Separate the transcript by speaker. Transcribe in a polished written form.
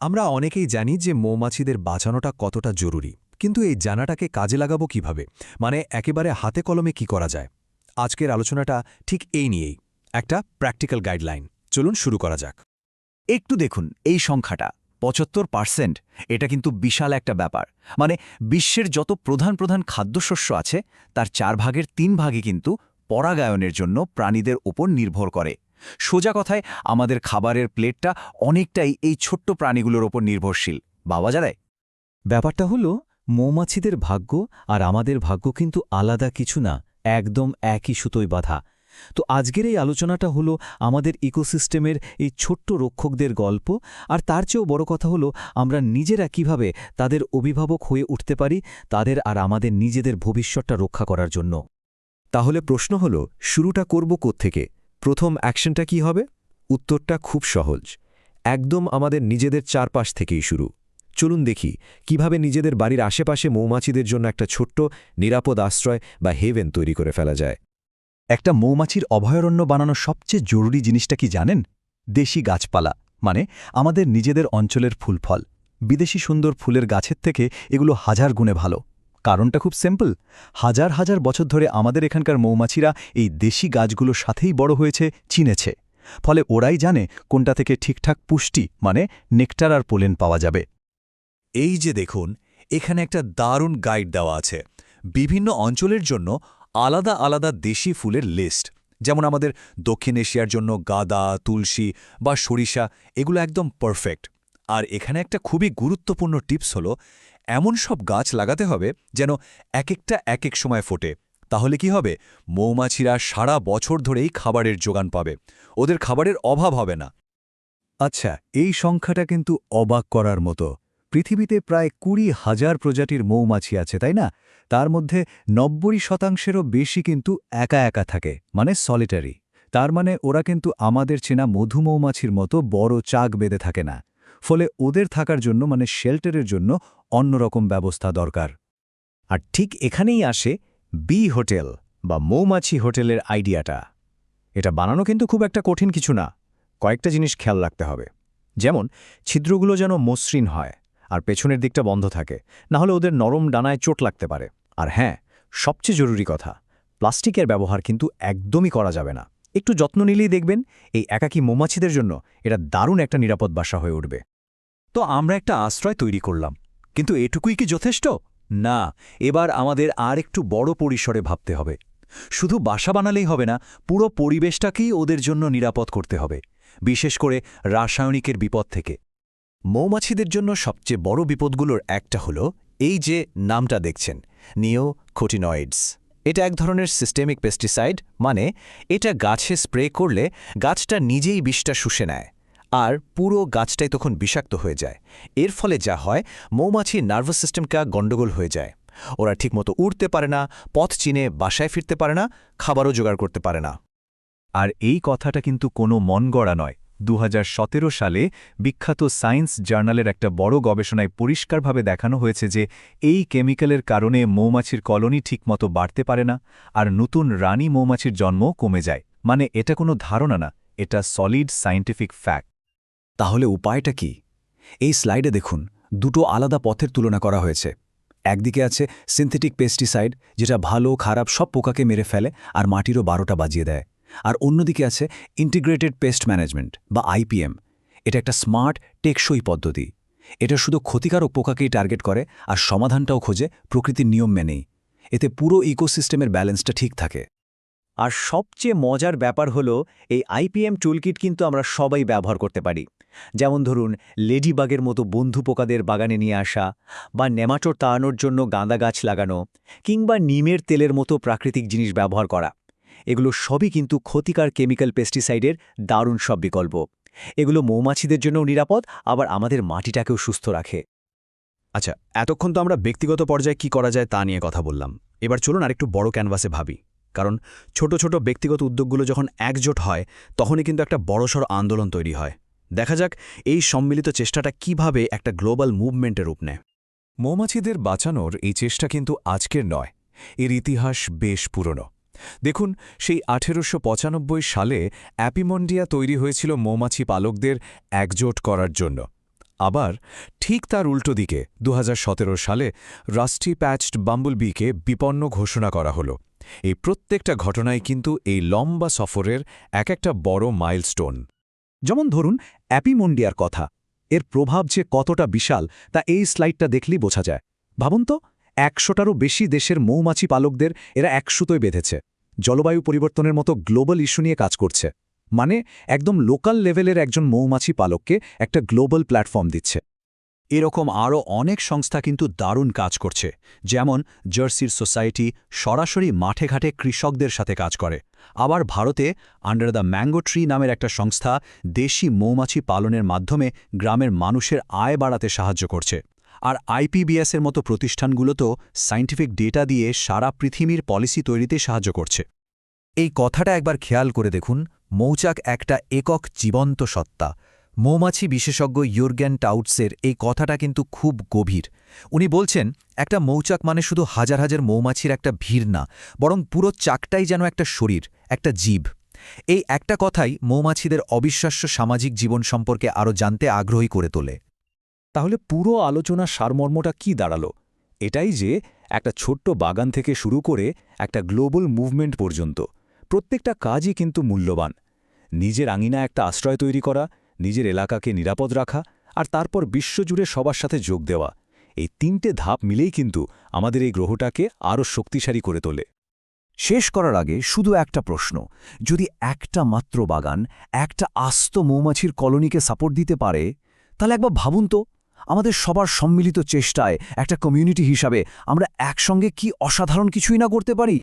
Speaker 1: আমরা অনেকেই জানি যে মৌমাছিদের বাঁচানোটা কতটা জরুরি, কিন্তু এই জানাটাকে কাজে লাগাবো কিভাবে, মানে একেবারে হাতে কলমে কি করা যায়। আজকের আলোচনাটা ঠিক এই নিয়েই, একটা প্র্যাকটিক্যাল গাইডলাইন। চলুন শুরু করা যাক।
Speaker 2: একটু দেখুন এই সংখ্যাটা ৭৫%। এটা কিন্তু বিশাল একটা ব্যাপার। মানে বিশ্বের যত প্রধান প্রধান খাদ্যশস্য আছে তার ৪ ভাগের ৩ ভাগই কিন্তু পরাগায়নের জন্য প্রাণীদের ওপর নির্ভর করে। সোজা কথায় আমাদের খাবারের প্লেটটা অনেকটাই এই ছোট্ট প্রাণীগুলোর ওপর নির্ভরশীল। বাবা যায়।
Speaker 3: ব্যাপারটা হলো মৌমাছিদের ভাগ্য আর আমাদের ভাগ্য কিন্তু আলাদা কিছু না, একদম একই সুতোয় বাঁধা। তো আজকের এই আলোচনাটা হলো আমাদের ইকোসিস্টেমের এই ছোট্ট রক্ষকদের গল্প, আর তার চেয়েও বড় কথা হলো আমরা নিজেরা কিভাবে তাদের অভিভাবক হয়ে উঠতে পারি, তাদের আর আমাদের নিজেদের ভবিষ্যৎটা রক্ষা করার জন্য।
Speaker 1: তাহলে প্রশ্ন হল, শুরুটা করব কোত্থেকে? প্রথম অ্যাকশনটা কি হবে? উত্তরটা খুব সহজ, একদম আমাদের নিজেদের চারপাশ থেকেই শুরু। চলুন দেখি কিভাবে নিজেদের বাড়ির আশেপাশে মৌমাছিদের জন্য একটা ছোট্ট নিরাপদ আশ্রয় বা হেভেন তৈরি করে ফেলা যায়।
Speaker 2: একটা মৌমাছির অভয়ারণ্য বানানোর সবচেয়ে জরুরি জিনিসটা কি জানেন? দেশি গাছপালা, মানে আমাদের নিজেদের অঞ্চলের ফুলফল। বিদেশি সুন্দর ফুলের গাছের থেকে এগুলো হাজার গুণে ভালো। কারণটা খুব সিম্পল। হাজার হাজার বছর ধরে আমাদের এখানকার মৌমাছিরা এই দেশি গাছগুলোর সাথেই বড় হয়েছে, চিনেছে। ফলে ওরাই জানে কোনটা থেকে ঠিকঠাক পুষ্টি, মানে নেকটার আর পোলেন পাওয়া যাবে।
Speaker 4: এই যে দেখুন, এখানে একটা দারুণ গাইড দেওয়া আছে। বিভিন্ন অঞ্চলের জন্য আলাদা আলাদা দেশি ফুলের লিস্ট। যেমন আমাদের দক্ষিণ এশিয়ার জন্য গাঁদা, তুলসী বা সরিষা, এগুলো একদম পারফেক্ট। আর এখানে একটা খুবই গুরুত্বপূর্ণ টিপস হলো, এমন সব গাছ লাগাতে হবে যেন এক একটা এক এক সময় ফোটে। তাহলে কি হবে? মৌমাছিরা সারা বছর ধরেই খাবারের যোগান পাবে, ওদের খাবারের অভাব হবে না।
Speaker 2: আচ্ছা, এই সংখ্যাটা কিন্তু অবাক করার মতো। পৃথিবীতে প্রায় ২০,০০০ প্রজাতির মৌমাছি আছে, তাই না? তার মধ্যে ৯০%-এরও বেশি কিন্তু একা একা থাকে, মানে সলিটারি। তার মানে ওরা কিন্তু আমাদের চেনা মধু মৌমাছির মতো বড় চাক বেঁধে থাকে না। ফলে ওদের থাকার জন্য, মানে শেল্টারের জন্য অন্যরকম ব্যবস্থা দরকার।
Speaker 1: আর ঠিক এখানেই আসে বি হোটেল বা মৌমাছি হোটেলের আইডিয়াটা। এটা বানানো কিন্তু খুব একটা কঠিন কিছু না। কয়েকটা জিনিস খেয়াল রাখতে হবে। যেমন ছিদ্রগুলো যেন মসৃণ হয় আর পেছনের দিকটা বন্ধ থাকে, না হলে ওদের নরম ডানায় চোট লাগতে পারে। আর হ্যাঁ, সবচেয়ে জরুরি কথা, প্লাস্টিকের ব্যবহার কিন্তু একদমই করা যাবে না। একটু যত্ন নিলেই দেখবেন এই একাকী মৌমাছিদের জন্য এটা দারুণ একটা নিরাপদ বাসা হয়ে উঠবে।
Speaker 4: তো আমরা একটা আশ্রয় তৈরি করলাম, কিন্তু এটুকুই কি যথেষ্ট? না, এবার আমাদের আর একটু বড় পরিসরে ভাবতে হবে। শুধু বাসা বানালেই হবে না, পুরো পরিবেশটাকেই ওদের জন্য নিরাপদ করতে হবে, বিশেষ করে রাসায়নিকের বিপদ থেকে।
Speaker 1: মৌমাছিদের জন্য সবচেয়ে বড় বিপদগুলোর একটা হলো এই যে নামটা দেখছেন, নিওকোটিনয়েডস। এটা এক ধরনের সিস্টেমিক পেস্টিসাইড, মানে এটা গাছে স্প্রে করলে গাছটা নিজেই বিষটা শুষে নেয়, আর পুরো গাছটাই তখন বিষাক্ত হয়ে যায়। এর ফলে যা হয়, মৌমাছির নার্ভাস সিস্টেমটা গণ্ডগোল হয়ে যায়। ওরা ঠিকমতো উড়তে পারে না, পথ চিনে বাসায় ফিরতে পারে না, খাবারও জোগাড় করতে পারে না।
Speaker 2: আর এই কথাটা কিন্তু কোনো মন গড়া নয়। ২০১৭ সালে বিখ্যাত সায়েন্স জার্নালের একটা বড় গবেষণায় পরিষ্কারভাবে দেখানো হয়েছে যে এই কেমিক্যালের কারণে মৌমাছির কলোনি ঠিকমতো বাড়তে পারে না, আর নতুন রানী মৌমাছির জন্মও কমে যায়। মানে এটা কোনো ধারণা না, এটা সলিড সায়েন্টিফিক ফ্যাক্ট।
Speaker 1: তাহলে উপায়টা কি? এই স্লাইডে দেখুন, দুটো আলাদা পথের তুলনা করা হয়েছে। একদিকে আছে সিনথেটিক পেস্টিসাইড, যেটা ভালো খারাপ সব পোকাকে মেরে ফেলে আর মাটিরও ১২টা বাজিয়ে দেয়। আর অন্যদিকে আছে ইন্টিগ্রেটেড পেস্ট ম্যানেজমেন্ট বা আইপিএম। এটা একটা স্মার্ট, টেকসই পদ্ধতি। এটা শুধু ক্ষতিকারক পোকাকেই টার্গেট করে আর সমাধানটাও খোঁজে প্রকৃতির নিয়ম মেনেই। এতে পুরো ইকোসিস্টেমের ব্যালেন্সটা ঠিক থাকে।
Speaker 3: আর সবচেয়ে মজার ব্যাপার হলো এই আইপিএম টুলকিট কিন্তু আমরা সবাই ব্যবহার করতে পারি। যেমন ধরুন, লেডিবাগের মতো বন্ধু পোকাদের বাগানে নিয়ে আসা, বা নেমাটোড তাড়ানোর জন্য গাঁদা গাছ লাগানো, কিংবা নিমের তেলের মতো প্রাকৃতিক জিনিস ব্যবহার করা। এগুলো সবই কিন্তু ক্ষতিকার কেমিক্যাল পেস্টিসাইডের দারুণ সব বিকল্প। এগুলো মৌমাছিদের জন্যও নিরাপদ, আবার আমাদের মাটিটাকেও সুস্থ রাখে।
Speaker 1: আচ্ছা, এতক্ষণ তো আমরা ব্যক্তিগত পর্যায়ে কি করা যায় তা নিয়ে কথা বললাম। এবার চলুন আরেকটু বড় ক্যানভাসে ভাবি। কারণ ছোট ছোট ব্যক্তিগত উদ্যোগগুলো যখন একজোট হয়, তখনই কিন্তু একটা বড়সড় আন্দোলন তৈরি হয়। দেখা যাক এই সম্মিলিত চেষ্টাটা কিভাবে একটা গ্লোবাল মুভমেন্টের রূপ নেয়। মৌমাছিদের বাঁচানোর এই চেষ্টা কিন্তু আজকের নয়, এর ইতিহাস বেশ পুরনো। দেখুন, সেই ১৮৯৫ সালে অ্যাপিমন্ডিয়া তৈরি হয়েছিল মৌমাছি পালকদের একজোট করার জন্য।
Speaker 4: আবার ঠিক তার উল্টো দিকে 2017 সালে রাস্টি প্যাচড বাম্বলবিকে বিপন্ন ঘোষণা করা হলো। এই প্রত্যেকটা ঘটনাই কিন্তু এই লম্বা সফরের এক একটা বড় মাইলস্টোন।
Speaker 3: যেমন ধরুন অ্যাপিমন্ডিয়ার কথা, এর প্রভাব যে কতটা বিশাল তা এই স্লাইডটা দেখলেই বোঝা যায়। ভাবুন তো, 100টারও বেশি দেশের মৌমাছি পালকদের এরা এক সুতোয় বেঁধেছে। জলবায়ু পরিবর্তনের মতো গ্লোবাল ইস্যু নিয়ে কাজ করছে, মানে একদম লোকাল লেভেলের একজন মৌমাছি পালককে একটা গ্লোবাল প্ল্যাটফর্ম দিচ্ছে।
Speaker 2: এরকম আরও অনেক সংস্থা কিন্তু দারুণ কাজ করছে, যেমন জার্সির সোসাইটি সরাসরি মাঠে ঘাটে কৃষকদের সাথে কাজ করে। আবার ভারতে আন্ডার দ্য ম্যাঙ্গো ট্রি নামের একটা সংস্থা দেশি মৌমাছি পালনের মাধ্যমে গ্রামের মানুষের আয় বাড়াতে সাহায্য করছে। আর আইপিবিএসের মতো প্রতিষ্ঠানগুলো তো সায়েন্টিফিক ডেটা দিয়ে সারা পৃথিবীর পলিসি তৈরিতে সাহায্য করছে। এই কথাটা একবার খেয়াল করে দেখুন, মৌচাক একটা একক জীবন্ত সত্তা। মৌমাছি বিশেষজ্ঞ ইয়ুর্গেন টাউটসের এই কথাটা কিন্তু খুব গভীর। উনি বলছেন, একটা মৌচাক মানে শুধু হাজার হাজার মৌমাছির একটা ভিড় না, বরং পুরো চাকটাই যেন একটা শরীর, একটা জীব। এই একটা কথাই মৌমাছিদের অবিশ্বাস্য সামাজিক জীবন সম্পর্কে আরও জানতে আগ্রহী করে তোলে।
Speaker 3: তাহলে পুরো আলোচনার সারমর্মটা কি দাঁড়ালো? এটাই যে একটা ছোট্ট বাগান থেকে শুরু করে একটা গ্লোবাল মুভমেন্ট পর্যন্ত প্রত্যেকটা কাজই কিন্তু মূল্যবান। নিজের আঙিনা একটা আশ্রয় তৈরি করা, নিজের এলাকাকে নিরাপদ রাখা, আর তারপর বিশ্বজুড়ে সবার সাথে যোগ দেওয়া, এই 3টে ধাপ মিলেই কিন্তু আমাদের এই গ্রহটাকে আরও শক্তিশালী করে তোলে।
Speaker 2: শেষ করার আগে শুধু একটা প্রশ্ন, যদি একটা মাত্র বাগান একটা আস্ত মৌমাছির কলোনিকে সাপোর্ট দিতে পারে, তাহলে একবার ভাবুন তো, আমাদের সবার সম্মিলিত চেষ্টায় একটা কমিউনিটি হিসাবে আমরা একসঙ্গে কি অসাধারণ কিছুই না করতে পারি।